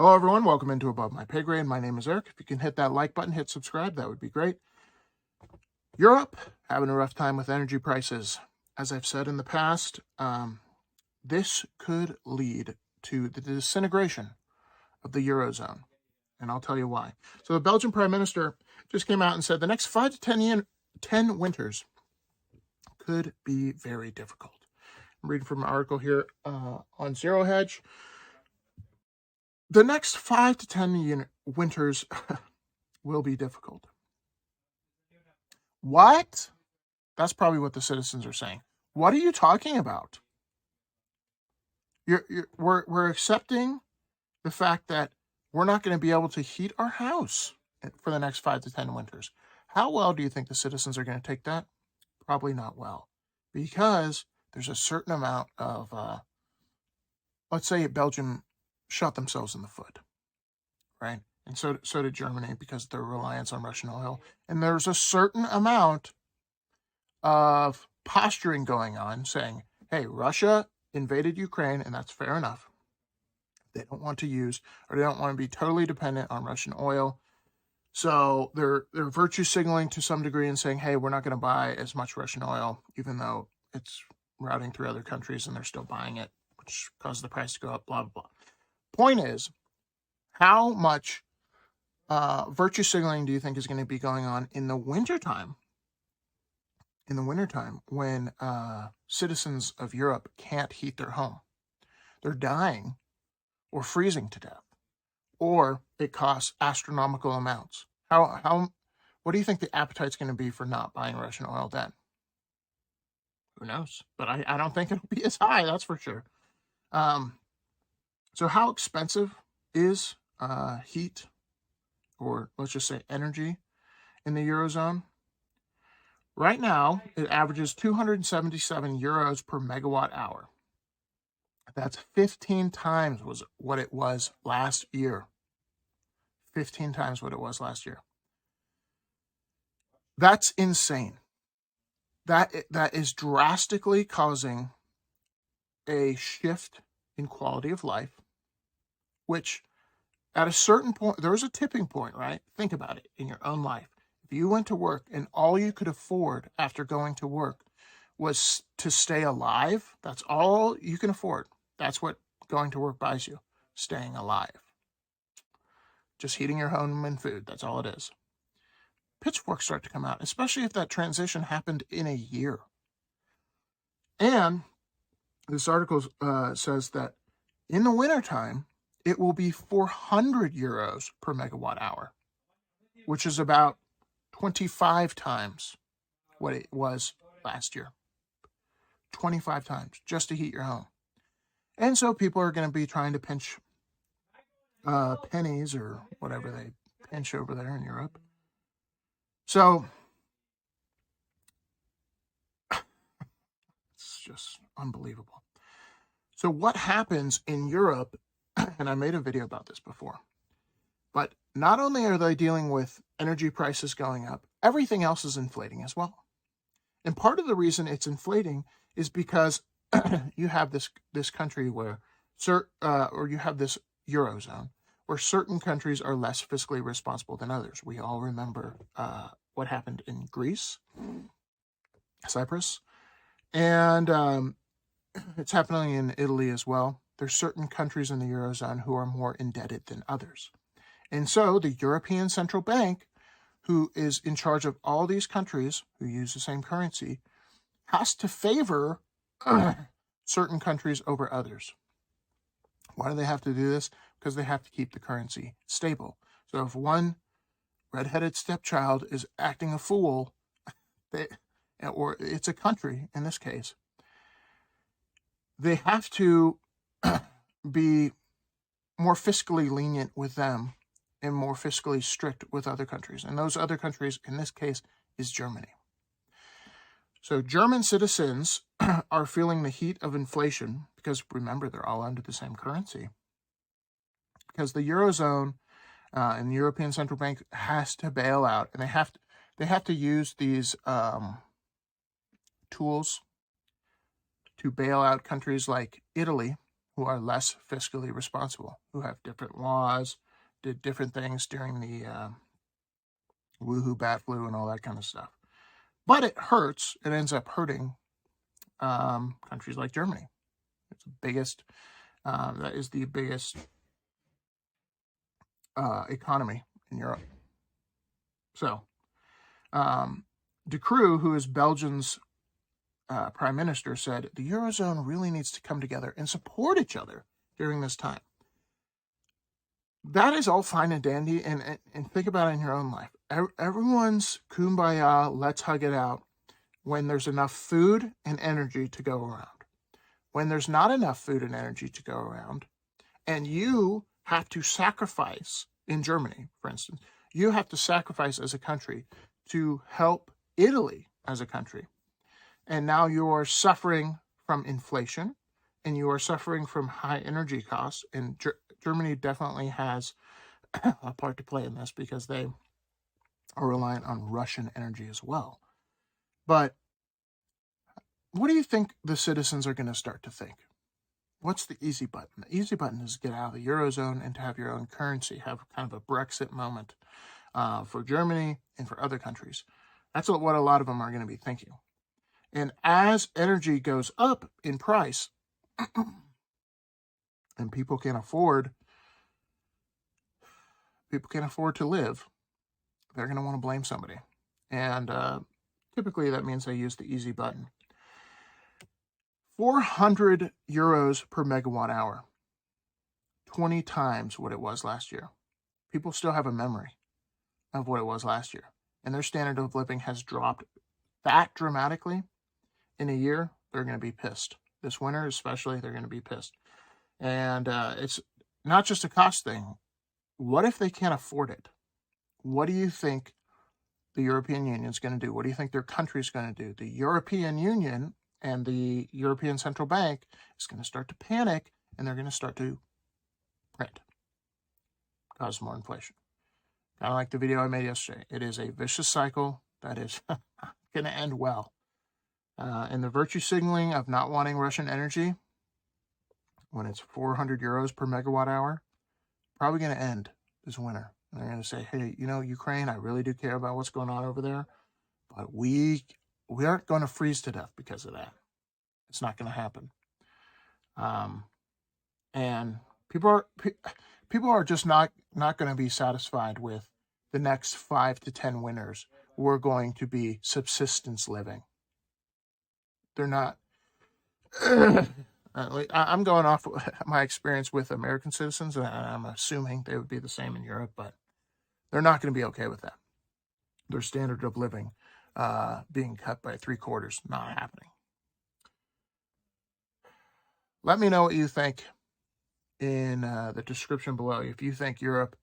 Hello, everyone. Welcome into Above My Pay Grade. My name is Eric. If you can hit that like button, hit subscribe, that would be great. Europe, having a rough time with energy prices. As I've said in the past, this could lead to the disintegration of the Eurozone, and I'll tell you why. So the Belgian Prime Minister just came out and said the next 5 to 10 winters could be very difficult. I'm reading from an article here on Zero Hedge. The next 5 to 10 winters will be difficult. What? That's probably what the citizens are saying. What are you talking about? We're accepting the fact that we're not going to be able to heat our house for the next 5 to 10 winters. How well do you think the citizens are going to take that? Probably not well, because there's a certain amount of, let's say Belgium shot themselves in the foot, right? And so did Germany, because of their reliance on Russian oil. And there's a certain amount of posturing going on saying, hey, Russia invaded Ukraine, and that's fair enough. They don't want to use, or they don't want to be totally dependent on Russian oil. So they're virtue signaling to some degree and saying, hey, we're not going to buy as much Russian oil, even though it's routing through other countries and they're still buying it, which caused the price to go up, blah, blah, blah. Point is, how much virtue signaling do you think is going to be going on in the wintertime? In the wintertime, when citizens of Europe can't heat their home. They're dying or freezing to death, or it costs astronomical amounts. What do you think the appetite's going to be for not buying Russian oil then? Who knows? But I don't think it'll be as high, that's for sure. So how expensive is heat, or let's just say energy, in the Eurozone? Right now, it averages 277 euros per megawatt hour. That's 15 times what it was last year. 15 times what it was last year. That's insane. That is drastically causing a shift in quality of life, which at a certain point, there was a tipping point, right? Think about it in your own life. If you went to work and all you could afford after going to work was to stay alive, that's all you can afford. That's what going to work buys you, staying alive. Just heating your home and food, that's all it is. Pitchforks start to come out, especially if that transition happened in a year. And this article says that in the wintertime, it will be 400 euros per megawatt hour, which is about 25 times what it was last year. 25 times just to heat your home. And so people are going to be trying to pinch pennies or whatever they pinch over there in Europe. So it's just unbelievable. So what happens in Europe, and I made a video about this before, but not only are they dealing with energy prices going up, everything else is inflating as well. And part of the reason it's inflating is because you have this country where, or you have this Eurozone, where certain countries are less fiscally responsible than others. We all remember what happened in Greece, Cyprus, and it's happening in Italy as well. There's certain countries in the Eurozone who are more indebted than others. And so the European Central Bank, who is in charge of all these countries who use the same currency, has to favor certain countries over others. Why do they have to do this? Because they have to keep the currency stable. So if one redheaded stepchild is acting a fool, or it's a country in this case, they have to be more fiscally lenient with them and more fiscally strict with other countries. And those other countries, in this case, is Germany. So German citizens are feeling the heat of inflation because, remember, they're all under the same currency. Because the Eurozone and the European Central Bank has to bail out, and they have to use these tools to bail out countries like Italy, who are less fiscally responsible, who have different laws, did different things during the woohoo bat flu and all that kind of stuff. But it hurts. It ends up hurting countries like Germany. It's the biggest. That is the biggest economy in Europe. So, De Croo, who is Belgium's prime minister, said the Eurozone really needs to come together and support each other during this time. That is all fine and dandy, and think about it in your own life. Everyone's kumbaya, let's hug it out when there's enough food and energy to go around. When there's not enough food and energy to go around, and you have to sacrifice, in Germany, for instance, you have to sacrifice as a country to help Italy as a country. And now you are suffering from inflation, and you are suffering from high energy costs, and Germany definitely has a part to play in this because they are reliant on Russian energy as well. But what do you think the citizens are going to start to think? What's the easy button? The easy button is to get out of the Eurozone and to have your own currency, have kind of a Brexit moment for Germany and for other countries. That's what a lot of them are going to be thinking. And as energy goes up in price and people can't afford to live, they're going to want to blame somebody. And typically that means they use the easy button. 400 euros per megawatt hour, 20 times what it was last year. People still have a memory of what it was last year. And their standard of living has dropped that dramatically in a year. They're going to be pissed. This winter especially, they're going to be pissed. And it's not just a cost thing. What if they can't afford it? What do you think the European Union is going to do? What do you think their country is going to do? The European Union and the European Central Bank is going to start to panic, and they're going to start to print, cause more inflation. Kind of like the video I made yesterday. It is a vicious cycle that is going to end well. And the virtue signaling of not wanting Russian energy, when it's 400 euros per megawatt hour, probably going to end this winter. And they're going to say, hey, Ukraine, I really do care about what's going on over there, but we aren't going to freeze to death because of that. It's not going to happen. And people are just not going to be satisfied with the next 5 to 10 winters. We're going to be subsistence living. They're not. I'm going off my experience with American citizens, and I'm assuming they would be the same in Europe, but they're not going to be okay with that. Their standard of living being cut by 3/4, not happening. Let me know what you think in the description below. If you think Europe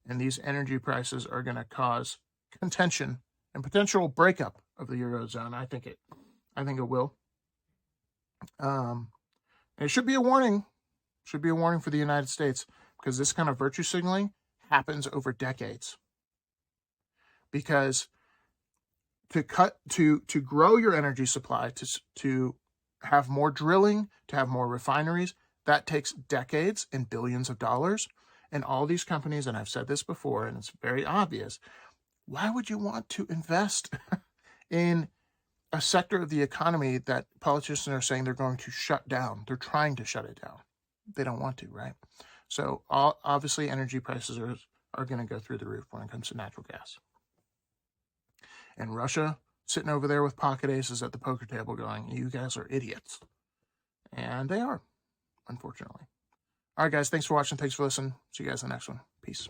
and these energy prices are going to cause contention and potential breakup of the Eurozone, I think it will. And it should be a warning. Should be a warning for the United States, because this kind of virtue signaling happens over decades. Because to grow your energy supply, to have more drilling, to have more refineries, that takes decades and billions of dollars. And all these companies, and I've said this before, and it's very obvious, why would you want to invest in a sector of the economy that politicians are saying they're going to shut down? They're trying to shut it down. They don't want to, right? So obviously energy prices are going to go through the roof when it comes to natural gas. And Russia sitting over there with pocket aces at the poker table going, you guys are idiots. And they are, unfortunately. All right, guys, thanks for watching. Thanks for listening. See you guys in the next one. Peace.